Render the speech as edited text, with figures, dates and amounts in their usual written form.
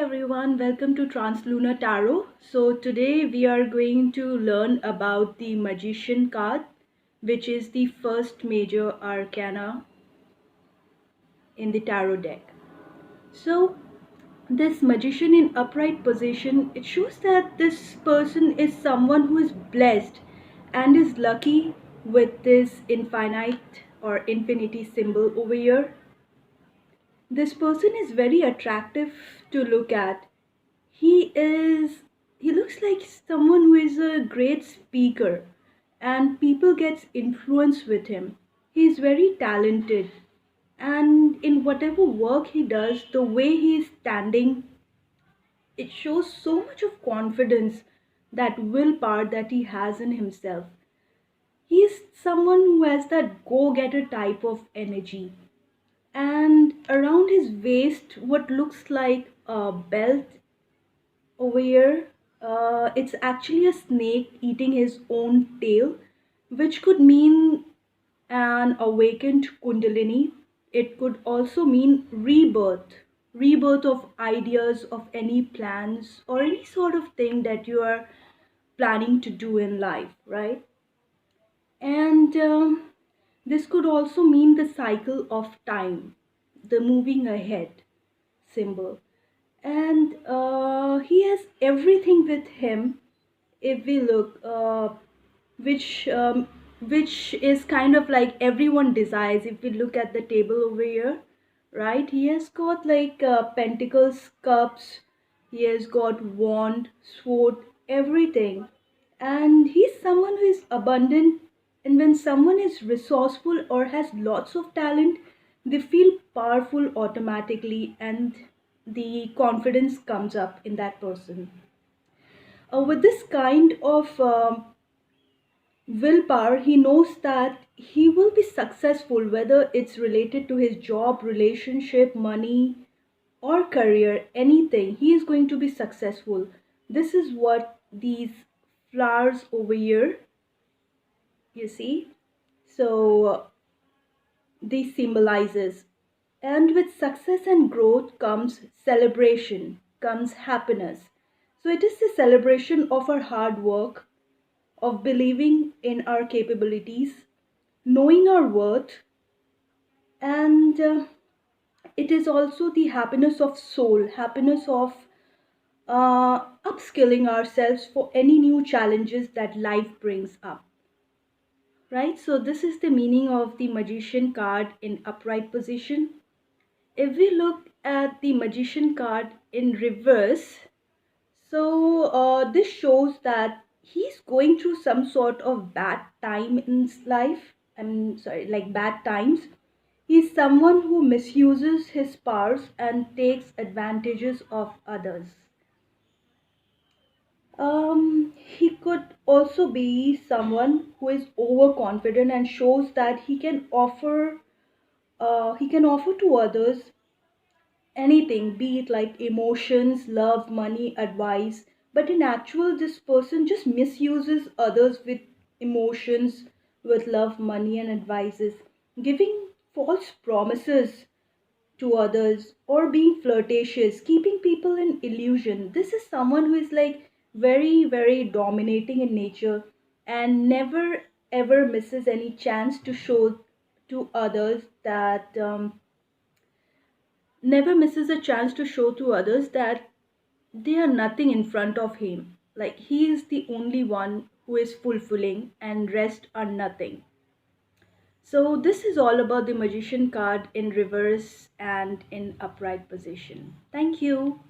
everyone, welcome to Translunar Tarot. So today we are going to learn about the Magician card, which is the first major arcana in the tarot deck. So this Magician in upright position, it shows that this person is someone who is blessed and is lucky with this infinite or infinity symbol over here. This person is very attractive to look at. He looks like someone who is a great speaker and people gets influence with him. He is very talented, and in whatever work he does, the way he is standing, it shows so much of confidence, that willpower that he has in himself. He is someone who has that go-getter type of energy, and around his waist what looks like a belt over here, it's actually a snake eating his own tail, which could mean an awakened kundalini. It could also mean rebirth of ideas, of any plans or any sort of thing that you are planning to do in life, right? And this could also mean the cycle of time, the moving ahead symbol. And he has everything with him. If we look, which um, which is kind of like everyone desires. If we look at the table over here, right? He has got like pentacles, cups. He has got wand, sword, everything, and he's someone who is abundant. And when someone is resourceful or has lots of talent, they feel powerful automatically, and the confidence comes up in that person. With this kind of willpower, he knows that he will be successful, whether it's related to his job, relationship, money, or career, anything. He is going to be successful. This is what these flowers over here, you see. So this symbolizes. And with success and growth comes celebration, comes happiness. So it is the celebration of our hard work, of believing in our capabilities, knowing our worth, and it is also the happiness of soul, happiness of upskilling ourselves for any new challenges that life brings up. Right? So, this is the meaning of the Magician card in upright position. If we look at the Magician card in reverse, so this shows that he's going through some sort of bad time in his life. I'm sorry, like bad times. He's someone who misuses his powers and takes advantages of others. He could also be someone who is overconfident and shows that he can offer to others anything, be it like emotions, love, money, advice. But in actual, this person just misuses others with emotions, with love, money, and advices, giving false promises to others or being flirtatious, keeping people in illusion. This is someone who is like very, very dominating in nature and never ever misses any chance to show to others that never misses a chance to show to others that they are nothing in front of him. Like he is the only one who is fulfilling and rest are nothing. So this is all about the Magician card in reverse and in upright position. Thank you.